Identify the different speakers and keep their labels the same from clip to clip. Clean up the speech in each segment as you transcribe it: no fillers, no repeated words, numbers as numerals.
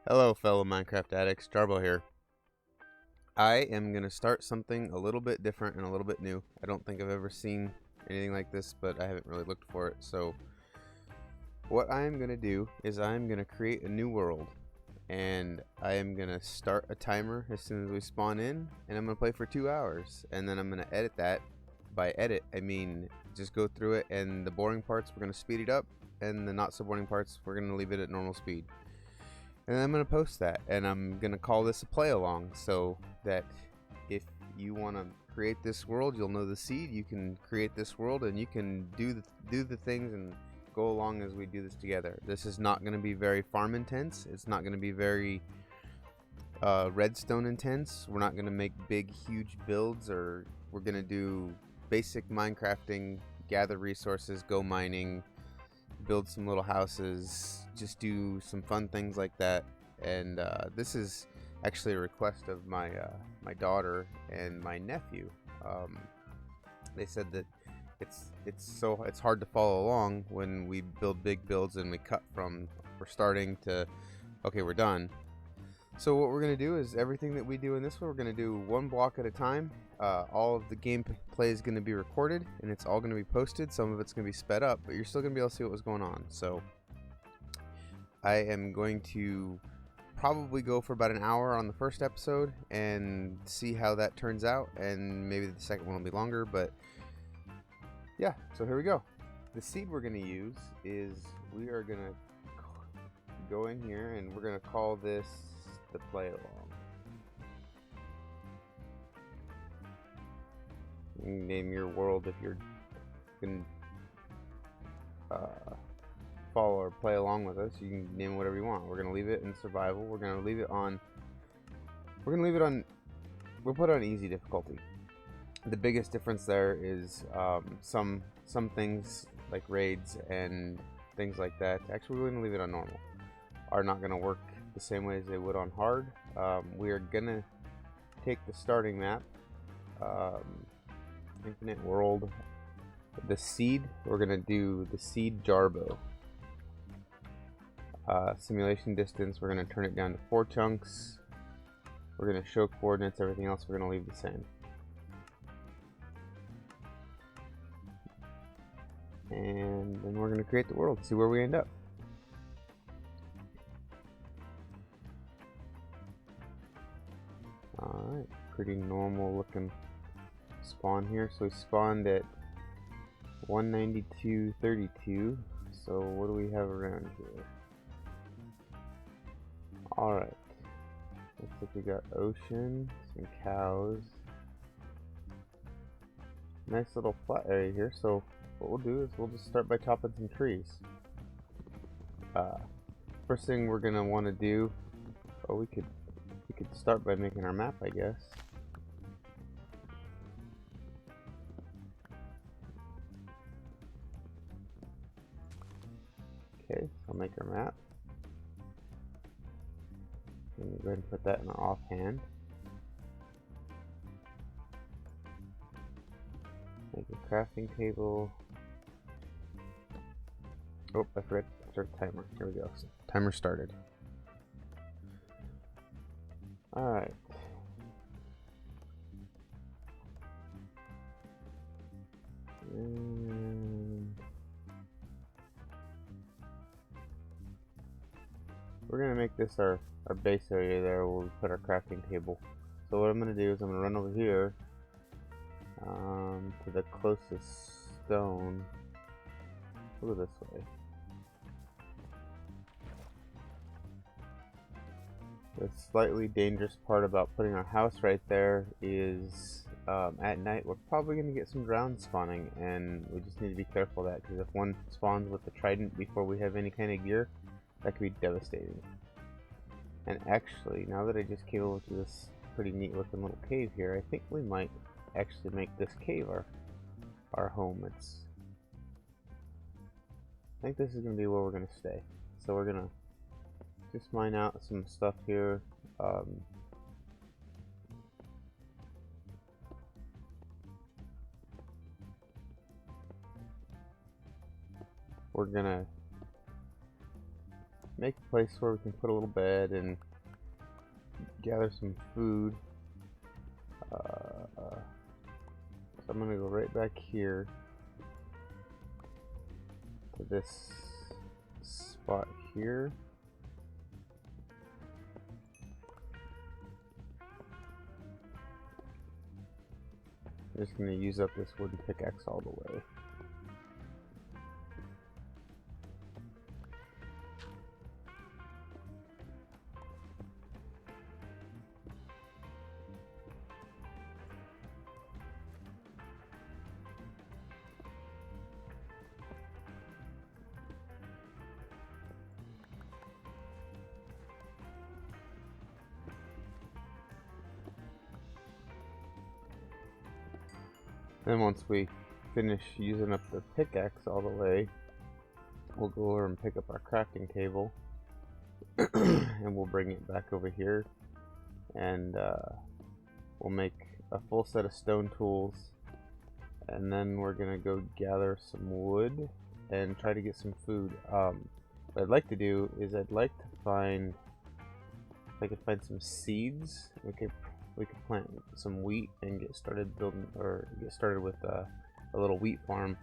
Speaker 1: Hello, fellow Minecraft addicts. Jarbo here. I am going to start something a little bit different and a little bit new. I don't think I've ever seen anything like this, but I haven't really looked for it. So, what I am going to do is I'm going to create a new world. And I am going to start a timer as soon as we spawn in. And I'm going to play for 2 hours. And then I'm going to edit that. By edit, I mean just go through it. And the boring parts, we're going to speed it up. And the not so boring parts, we're going to leave it at normal speed. And I'm going to post that, and I'm going to call this a play along, so that if you want to create this world, you'll know the seed, you can create this world, and you can do the things and go along as we do this together. This is not going to be very farm intense. It's not going to be very redstone intense. We're not going to make big huge builds, or we're going to do basic Minecrafting, gather resources, go mining, build some little houses, just do some fun things like that. And this is actually a request of my daughter and my nephew. They said that it's hard to follow along when we build big builds and we cut from we're starting to okay, we're done. So what we're going to do is everything that we do in this one, we're going to do one block at a time. All of the gameplay is going to be recorded, and it's all going to be posted. Some of it's going to be sped up, but you're still going to be able to see what was going on. So I am going to probably go for about an hour on the first episode and see how that turns out, and maybe the second one will be longer, but yeah, so here we go. The seed we're going to use is we are going to go in here, and we're going to call this the play along. You can name your world if you're going to follow or play along with us. You can name whatever you want. We're going to leave it in survival. We're going to leave it on we'll put it on easy difficulty. The biggest difference there is some things like raids and things like that. Actually, we're going to leave it on normal. Are not going to work the same way as they would on hard. We are going to take the starting map, infinite world, the seed. We're going to do the seed Jarbo. Simulation distance, we're going to turn it down to 4 chunks. We're going to show coordinates, everything else we're going to leave the same. And then we're going to create the world and see where we end up. Alright, pretty normal looking spawn here. So we spawned at 192.32. So what do we have around here? Alright. Looks like we got ocean, some cows. Nice little flat area here. So what we'll do is we'll just start by chopping some trees. First thing we're gonna want to do, we could start by making our map, I guess. Okay, so I'll make our map. And go ahead and put that in our offhand. Make a crafting table. Oh, I forgot to start the timer. Here we go. So, timer started. Alright. We're going to make this our base area there where we put our crafting table. So what I'm going to do is I'm going to run over here to the closest stone. Go this way. The slightly dangerous part about putting our house right there is at night we're probably going to get some drowned spawning, and we just need to be careful of that, because if one spawns with the trident before we have any kind of gear, that could be devastating. And actually, now that I just came over to this pretty neat looking little cave here, I think we might actually make this cave our home. I think this is going to be where we're going to stay. So we're going to just mine out some stuff here. We're gonna make a place where we can put a little bed and gather some food. So I'm gonna go right back here to this spot here. I'm just gonna use up this wooden pickaxe all the way. Then once we finish using up the pickaxe all the way, we'll go over and pick up our crafting table and we'll bring it back over here, and we'll make a full set of stone tools, and then we're gonna go gather some wood and try to get some food. What I'd like to do is I'd like to find, if I could find some seeds. We could plant some wheat and get started building, or get started with a little wheat farm.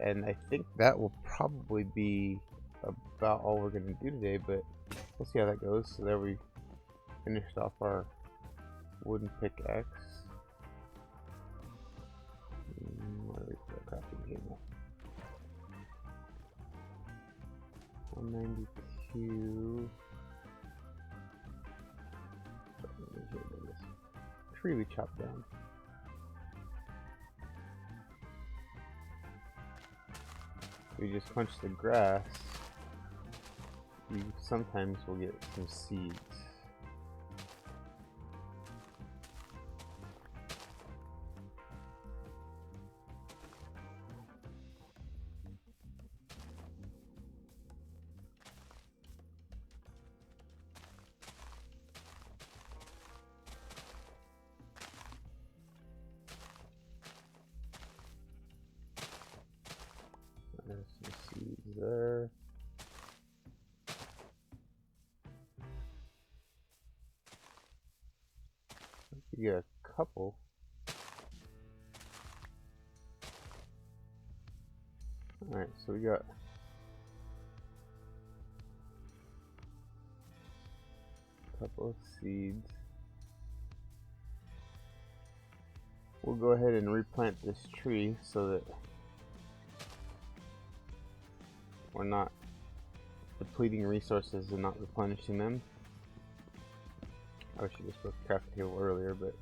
Speaker 1: And I think that will probably be about all we're gonna do today, but we'll see how that goes. So there we finished off our wooden pickaxe. Where is the crafting table? 192. Tree we chopped down. We just punch the grass. You sometimes will get some seeds. There's some seeds there. You get a couple. Alright, so we got a couple of seeds. We'll go ahead and replant this tree so that we're not depleting resources and not replenishing them. I wish I just put the crafting table earlier, but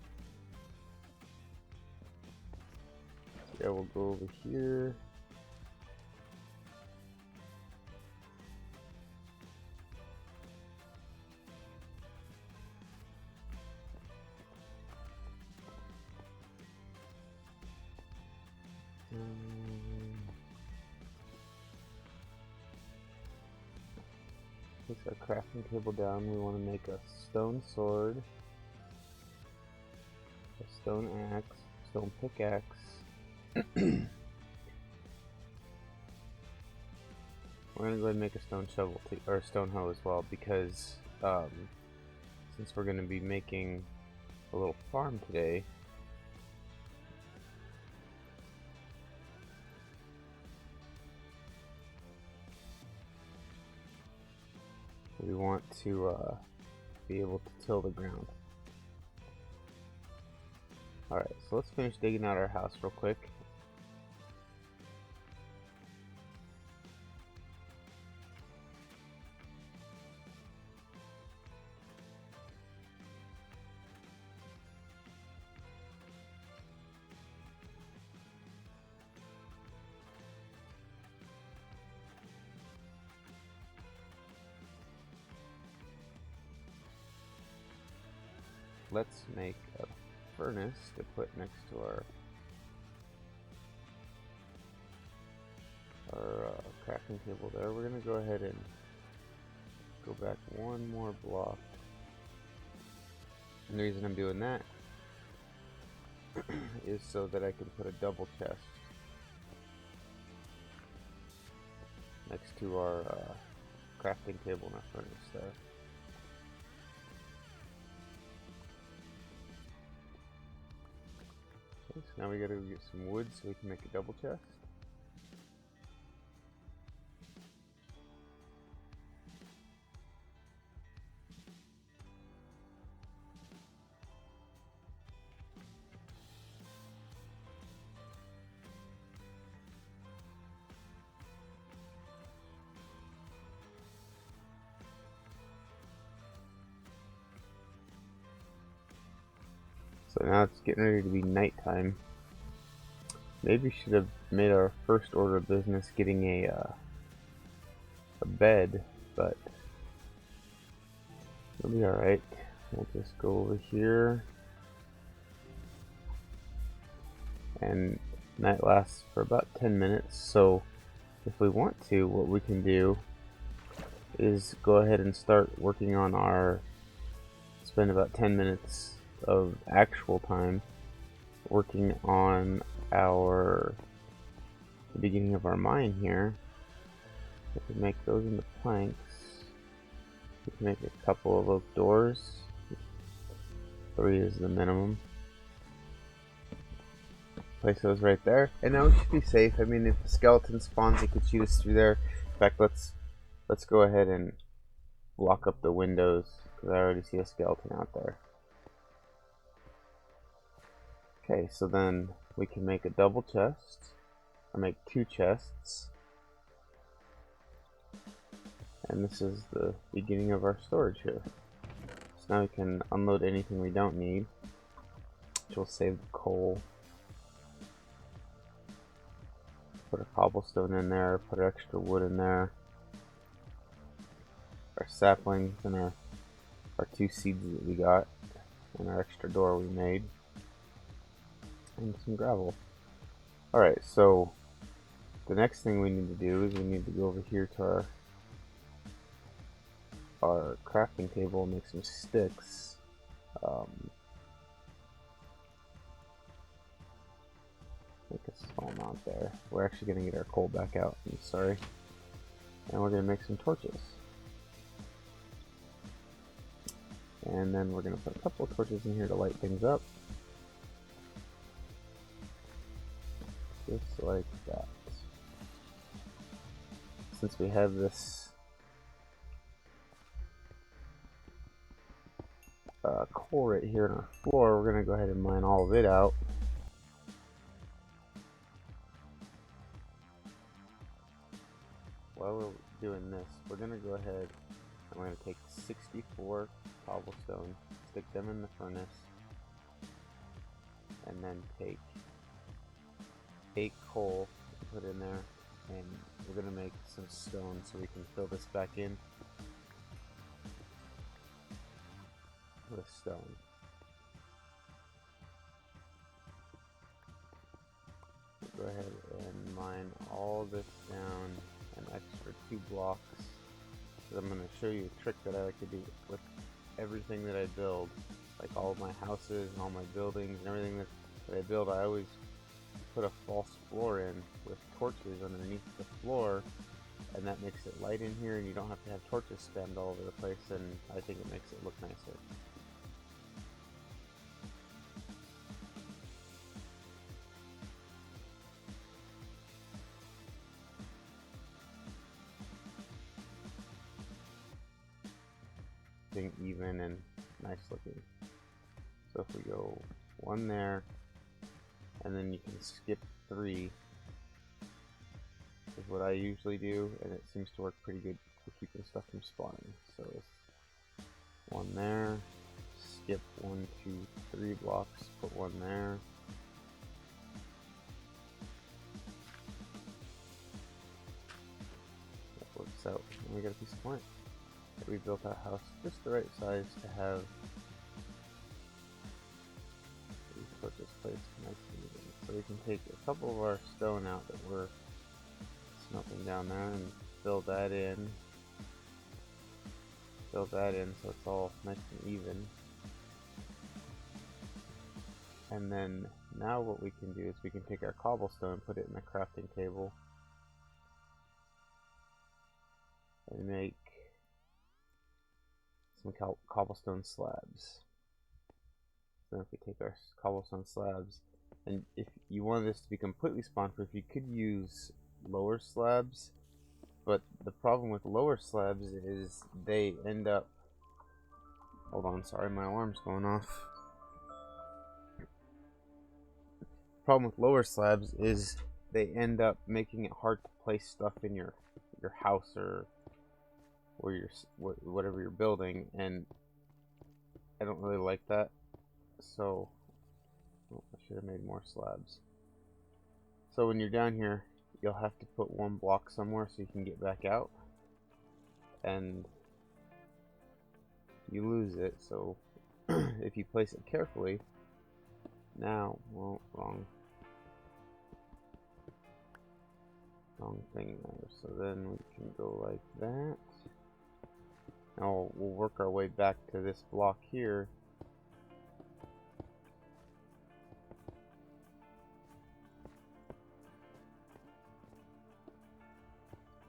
Speaker 1: yeah, we'll go over here. Place our crafting table down. We want to make a stone sword, a stone axe, stone pickaxe. We're gonna go ahead and make a stone shovel or a stone hoe as well, because since we're gonna be making a little farm today, we want to be able to till the ground. Alright, so let's finish digging out our house real quick. Let's make a furnace to put next to our crafting table there. We're gonna go ahead and go back one more block. And the reason I'm doing that is so that I can put a double chest next to our crafting table and a furnace there. Okay, so now we gotta get some wood so we can make a double chest. So now it's getting ready to be nighttime. Maybe we should have made our first order of business getting a bed, but it'll be alright. We'll just go over here. And night lasts for about 10 minutes, so if we want to, what we can do is go ahead and start working on spend about 10 minutes of actual time working on the beginning of our mine here. We can make those into planks. We can make a couple of oak doors. 3 is the minimum. Place those right there, and now we should be safe. I mean, if the skeleton spawns, it could shoot us through there. In fact, let's go ahead and block up the windows, because I already see a skeleton out there. Okay, so then we can make a double chest, or make 2 chests. And this is the beginning of our storage here. So now we can unload anything we don't need, which will save the coal. Put a cobblestone in there, put extra wood in there. Our saplings and our 2 seeds that we got, and our extra door we made. And some gravel. Alright, so the next thing we need to do is we need to go over here to our crafting table and make some sticks. Make a small amount there. We're actually going to get our coal back out, I'm sorry. And we're going to make some torches. And then we're going to put a couple of torches in here to light things up. Just like that. Since we have this coal right here on our floor, we're going to go ahead and mine all of it out. While we're doing this, we're going to go ahead and we're going to take 64 cobblestone, stick them in the furnace, and then take 8 coal and put in there, and we're going to make some stone so we can fill this back in with stone. Go ahead and mine all this down an extra 2 blocks. I'm going to show you a trick that I like to do with everything that I build, like all of my houses and all my buildings and everything that I build. I always put a false floor in with torches underneath the floor, and that makes it light in here and you don't have to have torches spammed all over the place, and I think it makes it look nicer. Even and nice looking. So if we go 1 there, and then you can skip 3, is what I usually do, and it seems to work pretty good for keeping stuff from spawning. So it's 1 there, skip 1, 2, 3 blocks, put 1 there. That works out, and we got a piece of plant. We built our house just the right size to have these torches placed nice and even. So we can take a couple of our stone out that we're smelting down there and fill that in. Fill that in so it's all nice and even. And then now what we can do is we can take our cobblestone and put it in the crafting table and make some cobblestone slabs. So if we take our cobblestone slabs, and if you wanted this to be completely spawn-proof, you could use lower slabs, but the problem with lower slabs is they end up... Hold on, sorry, my alarm's going off. The problem with lower slabs is they end up making it hard to place stuff in your house or your whatever you're building, and I don't really like that. So I should have made more slabs. So when you're down here, you'll have to put one block somewhere so you can get back out, and you lose it. So if you place it carefully, wrong thing there. So then we can go like that. Now we'll work our way back to this block here.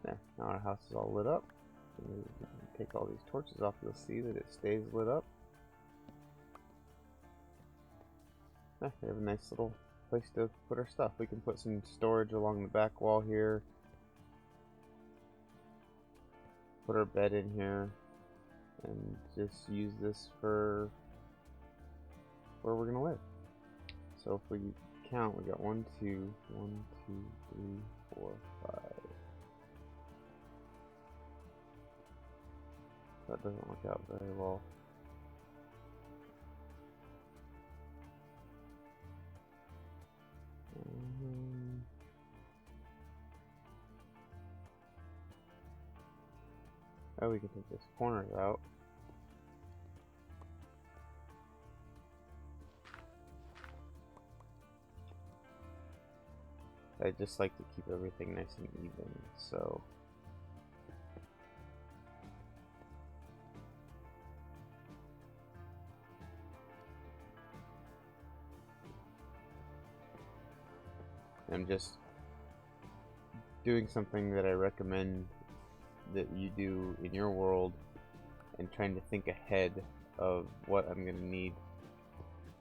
Speaker 1: There, now our house is all lit up. Take all these torches off, you'll see that it stays lit up. We have a nice little place to put our stuff. We can put some storage along the back wall here. Put our bed in here. And just use this for where we're gonna live. So if we count, we got 1, 2, 3, 4, 5. That doesn't work out very well. Oh, we can take this corner out. I just like to keep everything nice and even, so I'm just doing something that I recommend that you do in your world, and trying to think ahead of what I'm going to need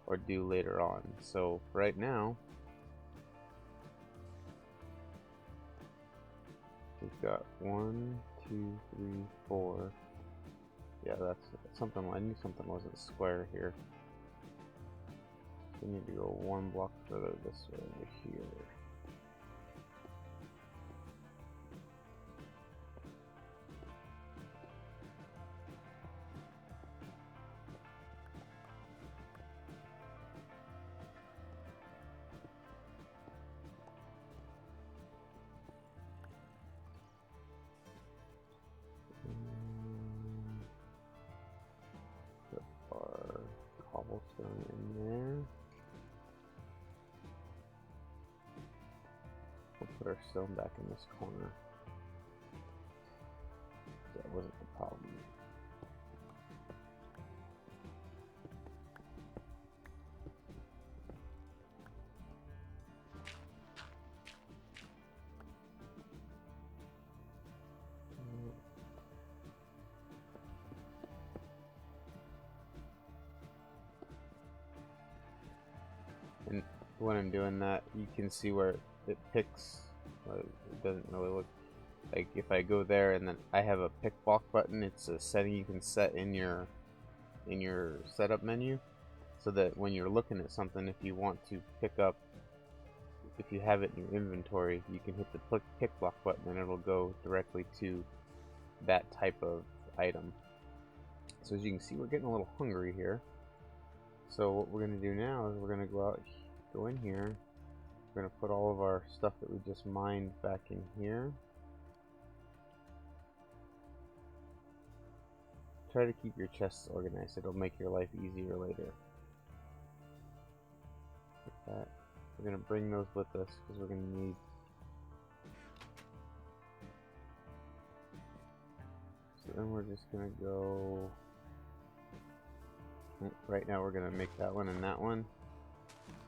Speaker 1: or do later on. So right now we've got 1, 2, 3, 4. Yeah, that's something. I knew something wasn't square here. We need to go one block further this way over here. Put our cobblestone in there. We'll put our stone back in this corner. That wasn't the problem. And when I'm doing that, you can see where it picks. It doesn't really look like if I go there and then I have a pick block button. It's a setting you can set in your setup menu, so that when you're looking at something, if you want to pick up, if you have it in your inventory, you can hit the pick block button and it'll go directly to that type of item. So as you can see, we're getting a little hungry here. So what we're going to do now is we're going to go in here. We're going to put all of our stuff that we just mined back in here. Try to keep your chests organized. It'll make your life easier later. Like that. We're going to bring those with us because we're going to need... So then we're just going to go... Right now we're going to make that one and that one.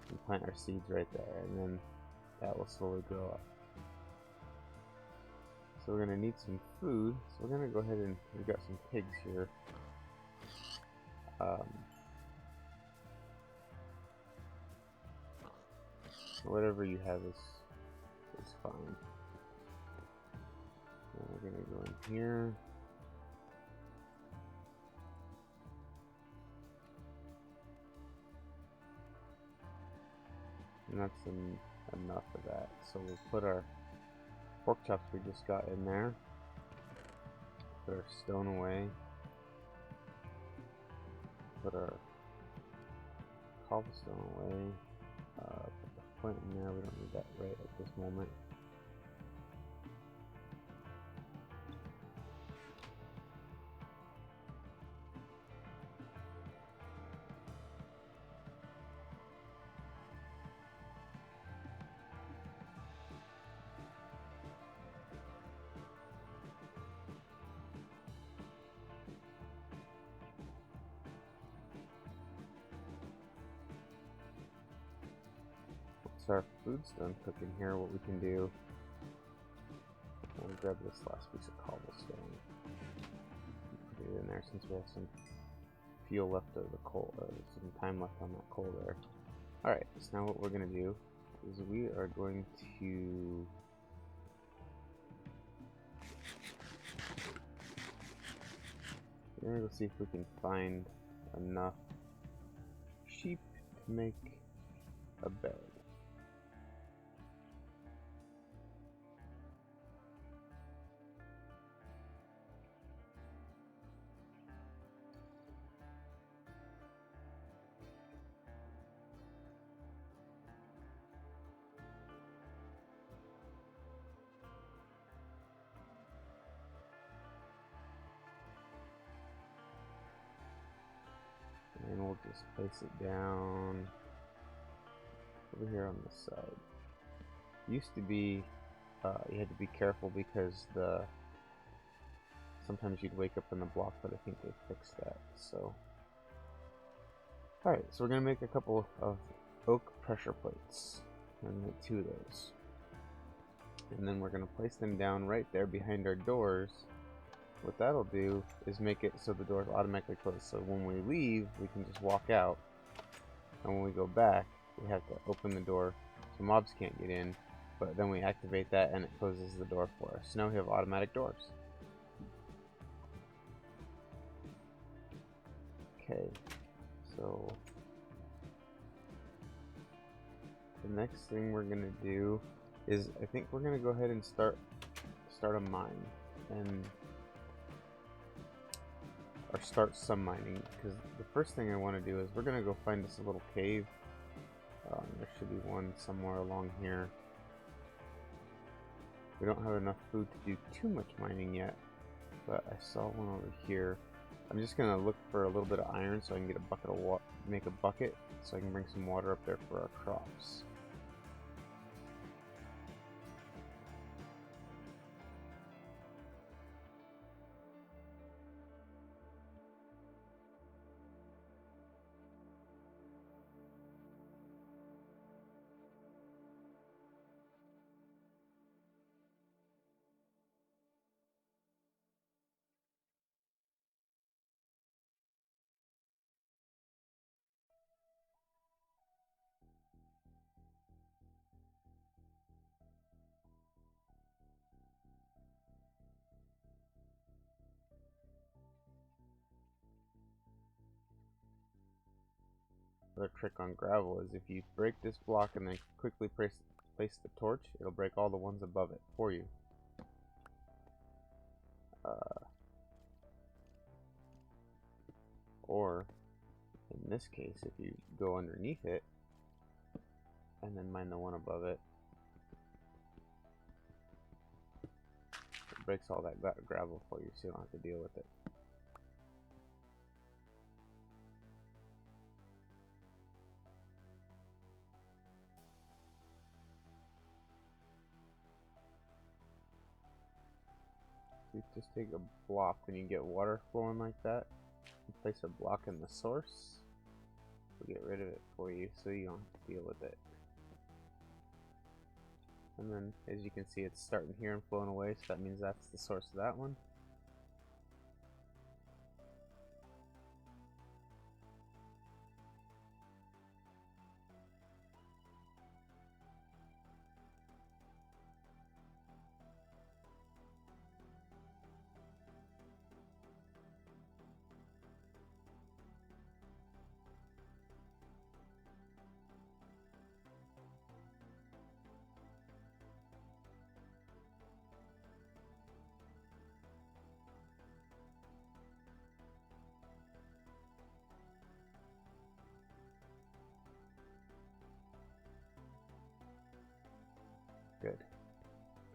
Speaker 1: And plant our seeds right there. And then that will slowly grow up. So we're going to need some food. So we're going to go ahead and... We've got some pigs here. Whatever you have is fine. And we're gonna go in here. And that's enough of that. So we'll put our pork chops we just got in there. Put our stone away. Put our cobblestone away. Put the flint in there. We don't need that right at this moment. Our food's done cooking here, what we can do, we'll grab this last piece of cobblestone, put it in there since we have some fuel left of the coal, some time left on that coal there. Alright, so now what we're going to do is we are going to go see if we can find enough sheep to make a bed. And we'll just place it down over here on this side. Used to be, you had to be careful because sometimes you'd wake up in the block, but I think they fixed that. So, alright, so we're gonna make a couple of oak pressure plates. We're gonna make 2 of those, and then we're gonna place them down right there behind our doors. What that'll do is make it so the doors automatically close. So when we leave, we can just walk out. And when we go back, we have to open the door so mobs can't get in. But then we activate that and it closes the door for us. So now we have automatic doors. Okay, so the next thing we're gonna do is I think we're gonna go ahead and start a mine or start some mining, because the first thing I want to do is we're going to go find us a little cave. There should be one somewhere along here. We don't have enough food to do too much mining yet, but I saw one over here. I'm just going to look for a little bit of iron so I can get a bucket of water, make a bucket so I can bring some water up there for our crops. Another trick on gravel is if you break this block and then quickly place the torch, it'll break all the ones above it for you. Or, in this case, if you go underneath it and then mine the one above it, it breaks all that gravel for you so you don't have to deal with it. You just take a block when you get water flowing like that, and place a block in the source. We'll get rid of it for you so you don't have to deal with it. And then, as you can see, it's starting here and flowing away, so that means that's the source of that one.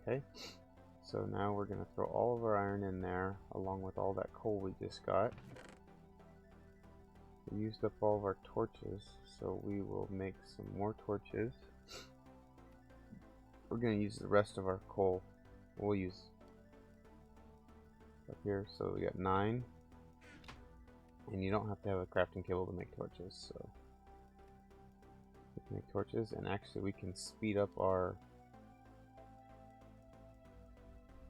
Speaker 1: Okay, so now we're going to throw all of our iron in there along with all that coal we just got. We used up all of our torches, so we will make some more torches. We're going to use the rest of our coal. We'll use up here, so we got 9. And you don't have to have a crafting table to make torches, so we can make torches, and actually we can speed up our,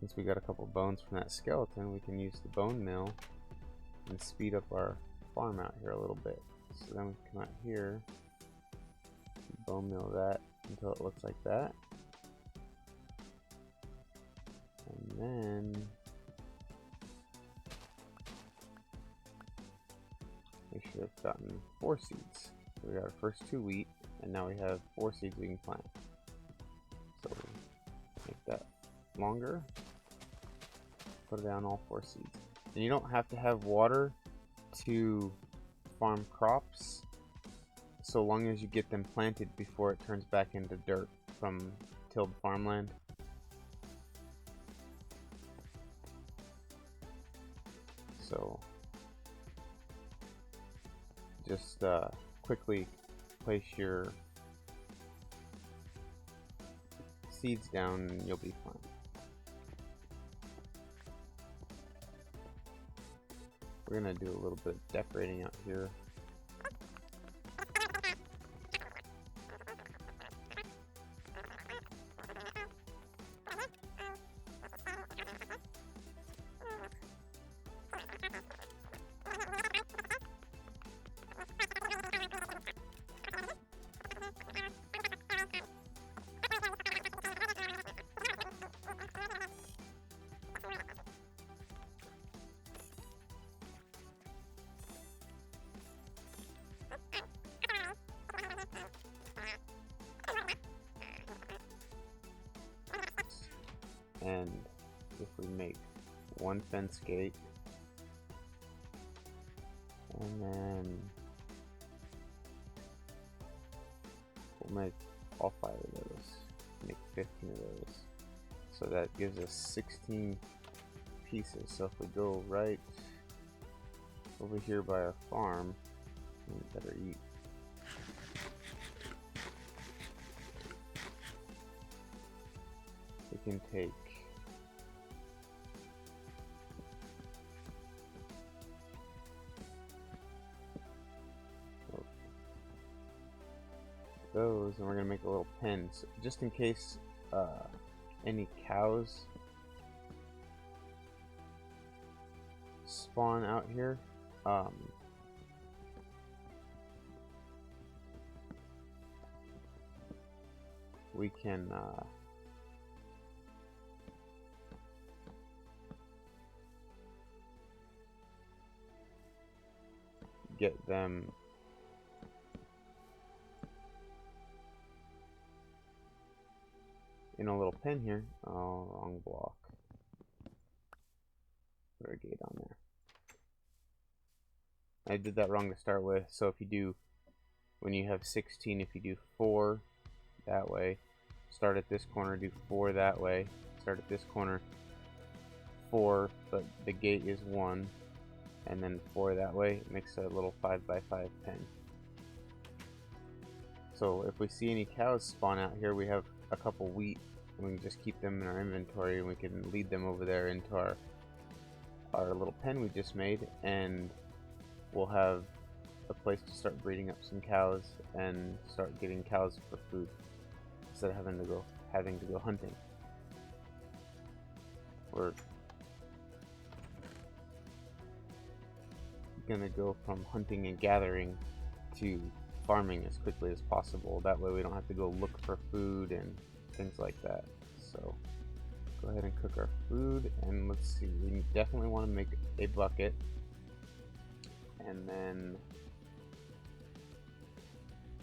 Speaker 1: since we got a couple bones from that skeleton, we can use the bone mill and speed up our farm out here a little bit. So then we come out here, bone mill that until it looks like that, and then we should have gotten 4 seeds. So we got our first 2 wheat, and now we have 4 seeds we can plant. So make that longer, put down all 4 seeds. And you don't have to have water to farm crops, so long as you get them planted before it turns back into dirt from tilled farmland. So just quickly place your seeds down and you'll be fine. We're gonna do a little bit of decorating out here. And if we make 1 fence gate, and then we'll make all 5 of those, make 15 of those, so that gives us 16 pieces. So if we go right over here by our farm, we better eat. We can take those, and we're gonna make a little pen, so just in case any cows spawn out here. We can get them in a little pen here. Oh, wrong block. Put a gate on there. I did that wrong to start with. So if you do, when you have 16, if you do 4 that way, start at this corner, do 4 that way, start at this corner, 4, but the gate is 1, and then 4 that way, it makes a little 5x5 pen. So if we see any cows spawn out here, we have a couple wheat, and we can just keep them in our inventory, and we can lead them over there into our little pen we just made, and we'll have a place to start breeding up some cows and start getting cows for food instead of having to go hunting. We're gonna go from hunting and gathering to farming as quickly as possible. That way we don't have to go look for food and things like that. So go ahead and cook our food, and let's see, we definitely want to make a bucket, and then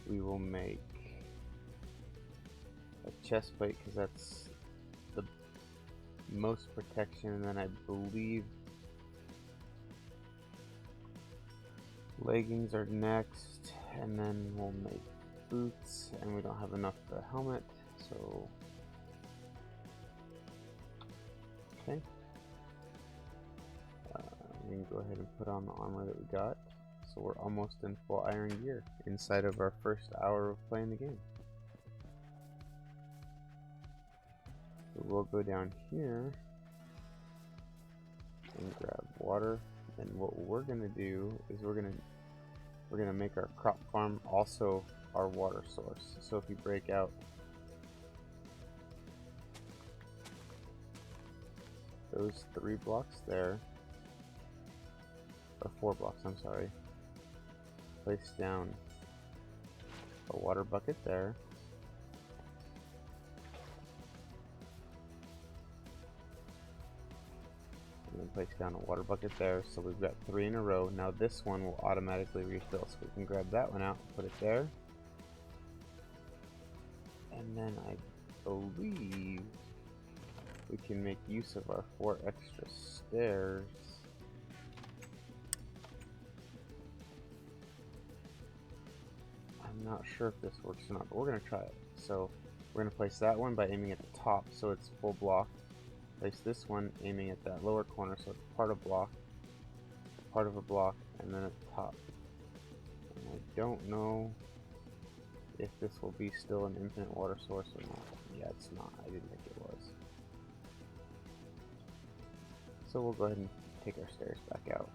Speaker 1: we will make a chest plate because that's the most protection, and then I believe leggings are next, and then we'll make boots, and we don't have enough for a helmet, so and go ahead and put on the armor that we got. So we're almost in full iron gear inside of our first hour of playing the game. So we'll go down here and grab water. And what we're gonna do is we're gonna make our crop farm also our water source. So if you break out those 3 blocks there, or 4 blocks, I'm sorry, place down a water bucket there, and then place down a water bucket there, so we've got 3 in a row. Now this one will automatically refill, so we can grab that one out, put it there, and then I believe we can make use of our 4 extra stairs. I'm not sure if this works or not, but we're going to try it. So we're going to place that one by aiming at the top so it's full block. Place this one aiming at that lower corner so it's part of a block, and then at the top. And I don't know if this will be still an infinite water source or not. Yeah, it's not. I didn't think it was. So we'll go ahead and take our stairs back out.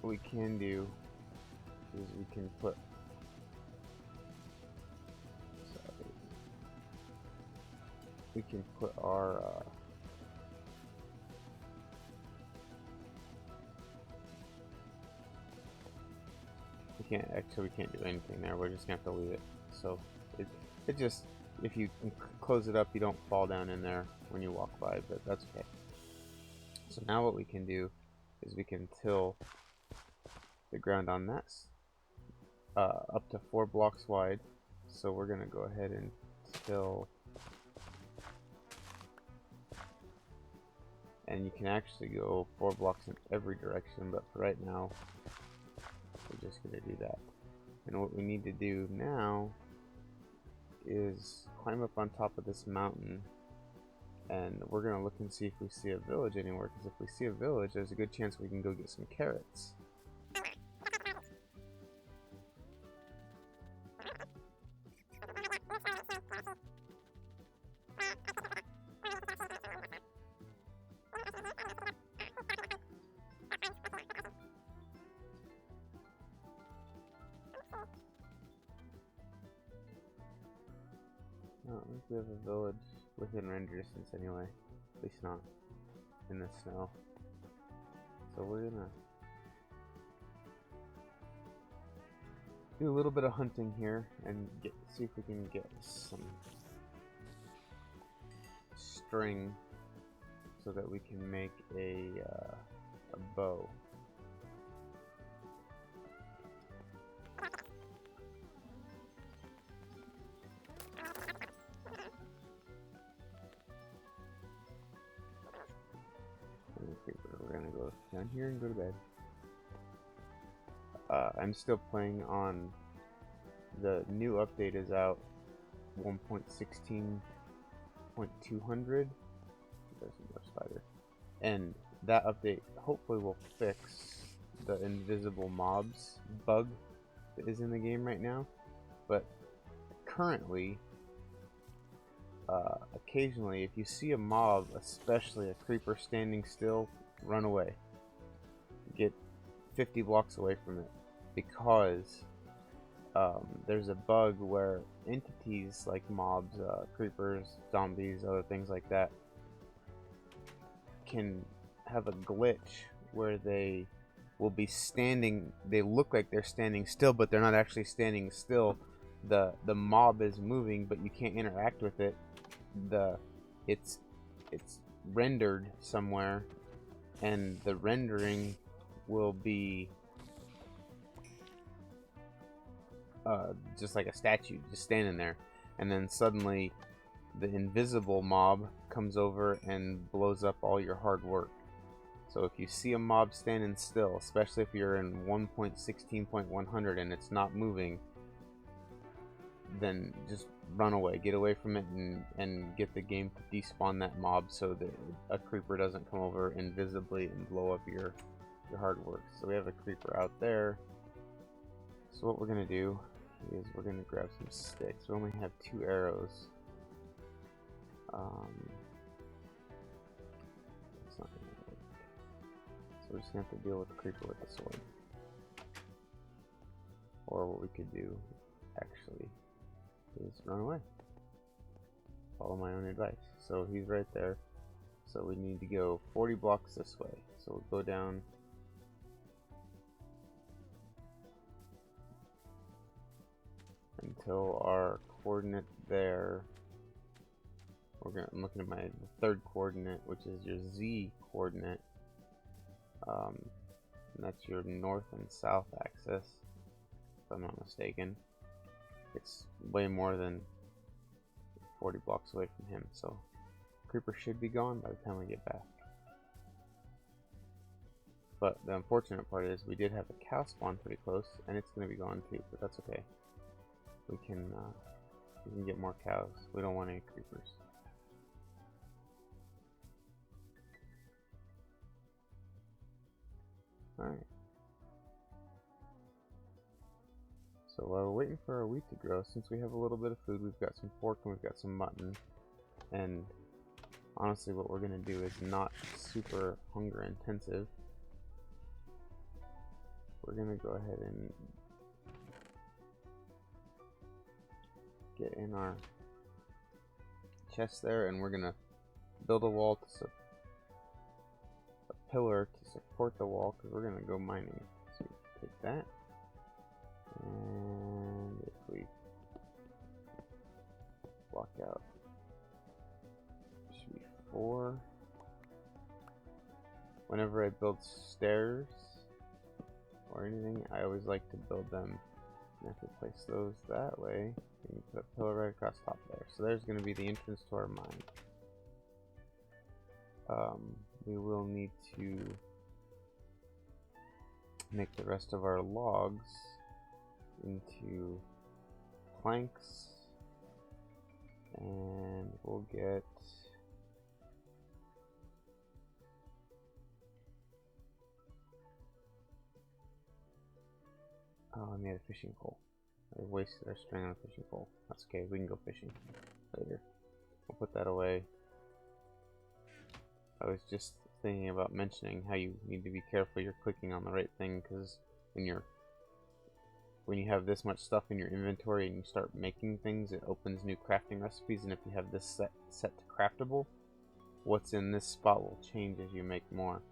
Speaker 1: What we can do is we can put our we can't do anything there. We're just gonna have to leave it. So it just, if you close it up, you don't fall down in there when you walk by, but that's okay. So now what we can do is we can till the ground on that up to 4 blocks wide. So we're gonna go ahead and till, and you can actually go 4 blocks in every direction, but for right now we're just gonna do that. And what we need to do now is climb up on top of this mountain, and we're gonna look and see if we see a village anywhere, because if we see a village, there's a good chance we can go get some carrots. I don't think we have a village within render distance anyway. At least not in the snow. So we're gonna do a little bit of hunting here and see if we can get some string so that we can make a bow. We're gonna go down here and go to bed. I'm still playing on the new update is out 1.16.200. There's another spider. And that update hopefully will fix the invisible mobs bug that is in the game right now. But currently, occasionally, if you see a mob, especially a creeper standing still, run away. Get 50 blocks away from it, because there's a bug where entities like mobs, creepers, zombies, other things like that can have a glitch where they will be standing, they look like they're standing still, but they're not actually standing still. The mob is moving, but you can't interact with it. It's rendered somewhere, and the rendering will be just like a statue just standing there, and then suddenly the invisible mob comes over and blows up all your hard work. So if you see a mob standing still, especially if you're in 1.16.100 and it's not moving, then just run away, get away from it, and get the game to despawn that mob so that a creeper doesn't come over invisibly and blow up your hard work. So we have a creeper out there. So what we're gonna do is we're gonna grab some sticks. We only have 2 arrows. It's not gonna work. So we're just gonna have to deal with the creeper with the sword. Or what we could do, actually, is run away. Follow my own advice. So he's right there. So we need to go 40 blocks this way. So we'll go down. Until our coordinate there. I'm looking at my third coordinate, which is your Z coordinate. And that's your north and south axis, if I'm not mistaken. It's way more than 40 blocks away from him, so creeper should be gone by the time we get back. But the unfortunate part is we did have a cow spawn pretty close, and it's going to be gone too, but that's okay. We can get more cows. We don't want any creepers. Alright. So while we're waiting for our wheat to grow, since we have a little bit of food, we've got some pork and we've got some mutton. And honestly, what we're going to do is not super hunger intensive. We're going to go ahead and get in our chest there, and we're going to build a wall to pillar to support the wall, because we're going to go mining. So we take that, and if we block out, should be 4. Whenever I build stairs or anything, I always like to build them, and if we place those that way, we can put a pillar right across top there. So there's going to be the entrance to our mine. We will need to make the rest of our logs into planks, and we'll get I made a fishing pole. I wasted our string on a fishing pole. That's okay, we can go fishing later. We'll put that away. I was just thinking about mentioning how you need to be careful you're clicking on the right thing, because when you have this much stuff in your inventory and you start making things, it opens new crafting recipes, and if you have this set to craftable, what's in this spot will change as you make more.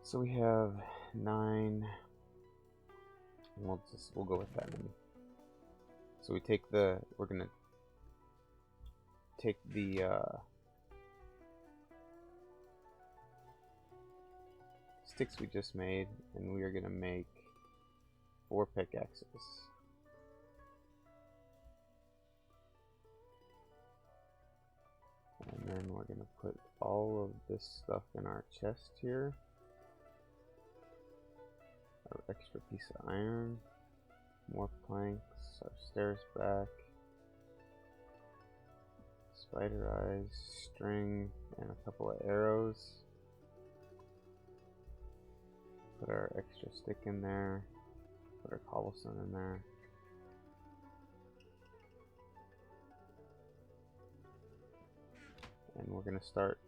Speaker 1: So we have 9. We'll go with that one. So we're gonna take the sticks we just made, and we are gonna make 4 pickaxes. And then we're gonna put all of this stuff in our chest here. Our extra piece of iron, more planks, our stairs back, spider eyes, string, and a couple of arrows. Put our extra stick in there, put our cobblestone in there. And we're gonna start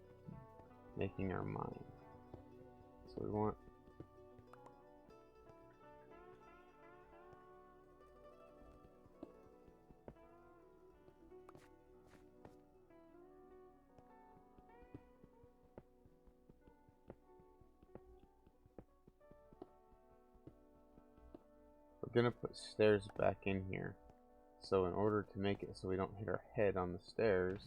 Speaker 1: making our mine. So we want we're gonna put stairs back in here. So in order to make it so we don't hit our head on the stairs,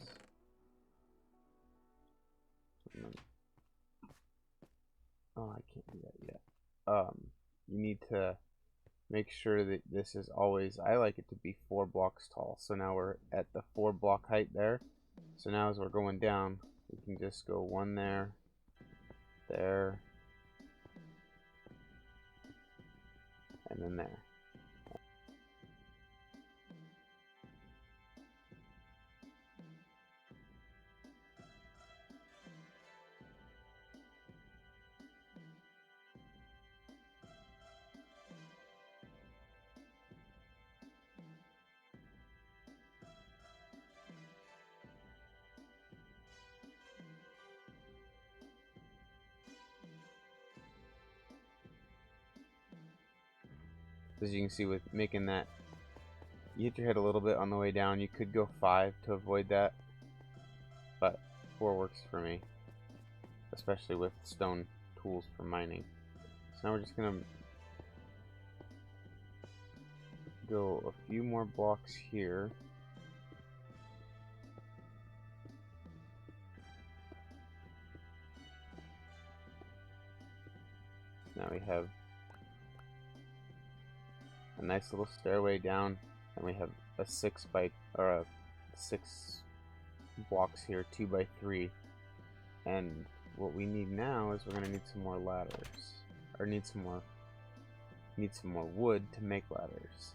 Speaker 1: oh, I can't do that yet. You need to make sure that this is always, I like it to be 4 blocks tall. So now we're at the 4 block height there. So now as we're going down, we can just go 1 there, there, and then there. As you can see, with making that, you hit your head a little bit on the way down. You could go 5 to avoid that, but 4 works for me, especially with stone tools for mining. So now we're just gonna go a few more blocks here. Now we have a nice little stairway down, and we have a 6 blocks here, 2 by 3. And what we need now is we're gonna need some more ladders, or need some more wood to make ladders.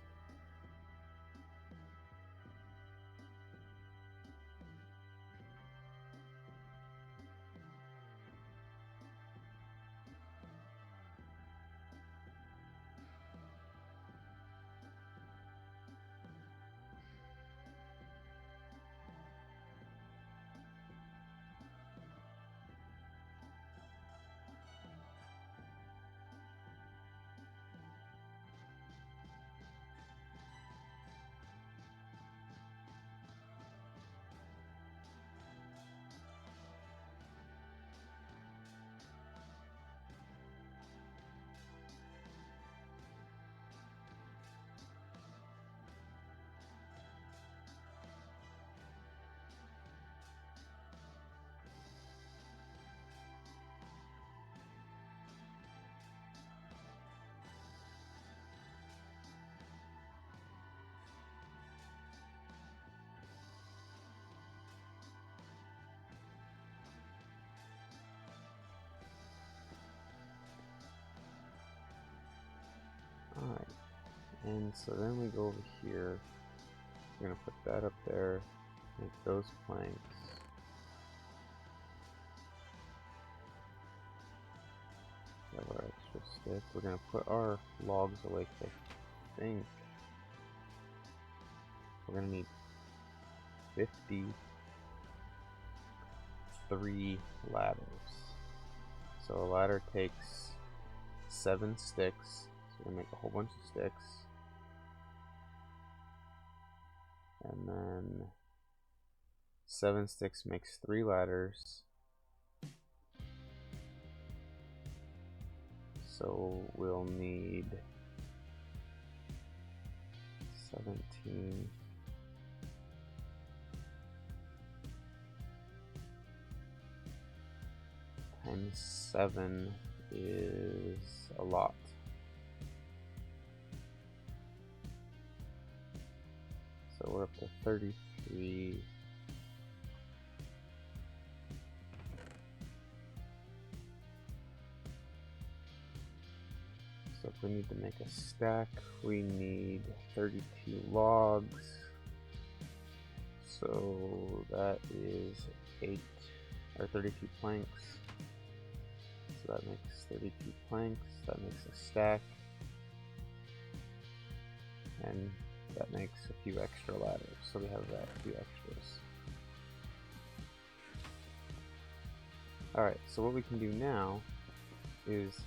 Speaker 1: Alright, and so then we go over here. We're gonna put that up there, make those planks. Have our extra stick. We're gonna put our logs away, 'cause I think we're gonna need 53 ladders. So a ladder takes 7 sticks. So we're gonna make a whole bunch of sticks. And then 7 sticks makes 3 ladders. So we'll need 17 times 7 is a lot. So we're up to 33. So if we need to make a stack, we need 32 logs. So that is 32 planks. So that makes 32 planks. That makes a stack. And that makes a few extra ladders. So we have that, a few extras. Alright, so what we can do now is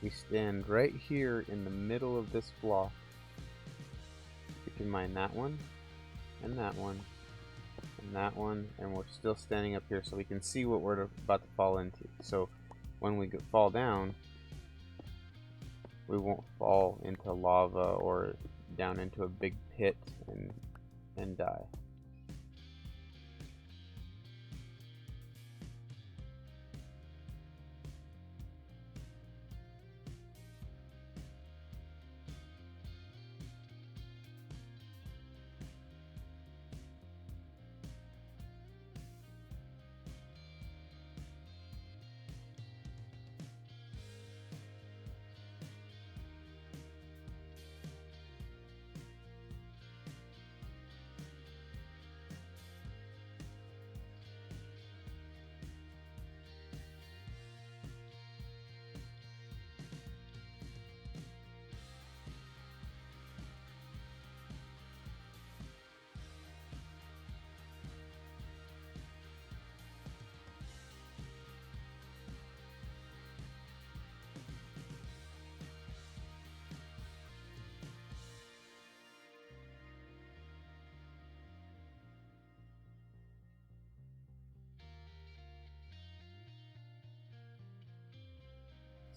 Speaker 1: we stand right here in the middle of this block. We can mine that one, and that one, and that one, and we're still standing up here so we can see what we're about to fall into. So when we fall down, we won't fall into lava or down into a big pit and die.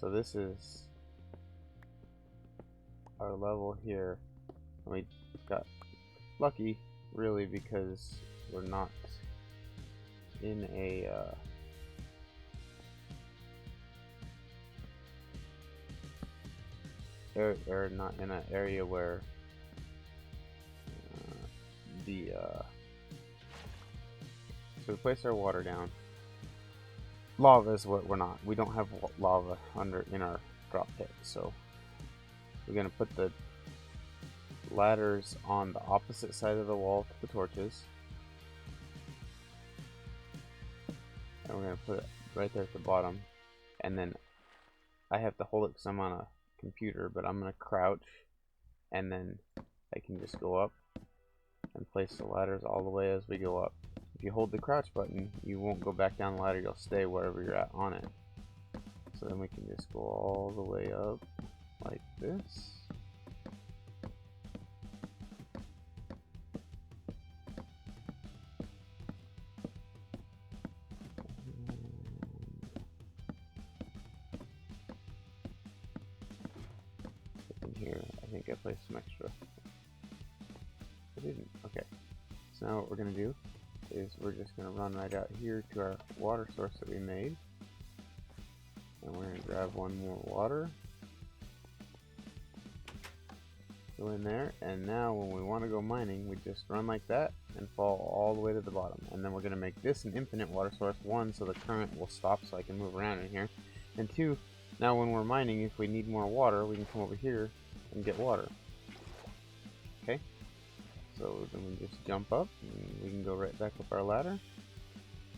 Speaker 1: So this is our level here. And we got lucky, really, because we're not in a or not in an area where so we place our water down. Lava is what we're not. We don't have lava in our drop pit, so we're gonna put the ladders on the opposite side of the wall to the torches, and we're gonna put it right there at the bottom. And then I have to hold it because I'm on a computer, but I'm gonna crouch, and then I can just go up and place the ladders all the way as we go up. If you hold the crouch button, you won't go back down the ladder, you'll stay wherever you're at on it. So then we can just go all the way up like this. In here, I think I placed some extra. I didn't. Okay. So now what we're going to do is we're just going to run right out here to our water source that we made. And we're going to grab one more water. Go in there, and now when we want to go mining, we just run like that and fall all the way to the bottom. And then we're going to make this an infinite water source. One, so the current will stop so I can move around in here. And two, now when we're mining, if we need more water, we can come over here and get water. Okay? So then we just jump up, and we can go right back up our ladder.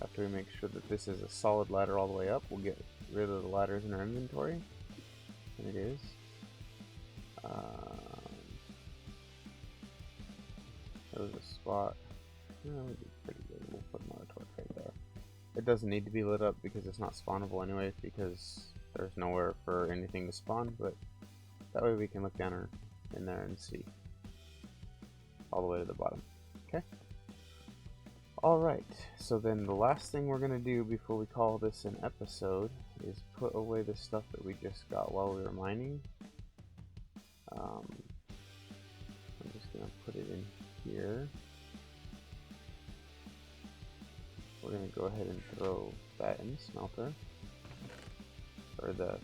Speaker 1: After we make sure that this is a solid ladder all the way up, we'll get rid of the ladders in our inventory. And it is. There was a spot. We did pretty good. We'll put another torch right there. It doesn't need to be lit up because it's not spawnable anyway, because there's nowhere for anything to spawn, but that way we can look down in there and see all the way to the bottom. Okay? Alright, so then the last thing we're going to do before we call this an episode is put away the stuff that we just got while we were mining. I'm just going to put it in here. We're going to go ahead and throw that in the smelter, or the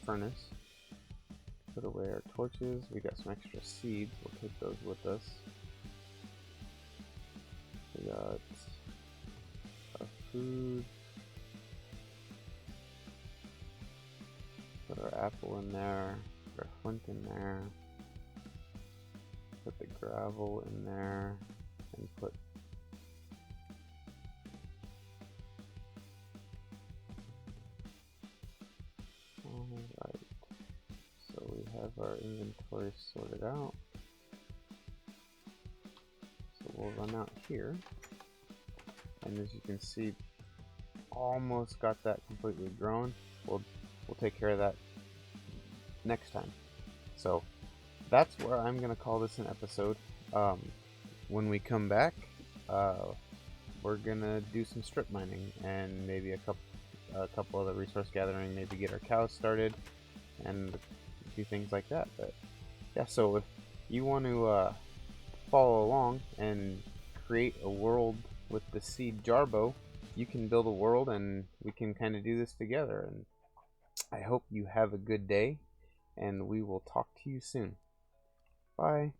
Speaker 1: furnace. Put away our torches. We got some extra seeds. We'll take those with us. We got our food. Put our apple in there. Put our flint in there. Put the gravel in there. And put alright. So we have our inventory sorted out. So we'll run out here. And as you can see, almost got that completely grown. We'll take care of that next time. So that's where I'm gonna call this an episode. When we come back, we're gonna do some strip mining and maybe a couple other resource gathering, maybe get our cows started and do things like that. But yeah, so if you want to follow along and create a world with the seed Jarbo, you can build a world and we can kind of do this together. And I hope you have a good day, and we will talk to you soon. Bye.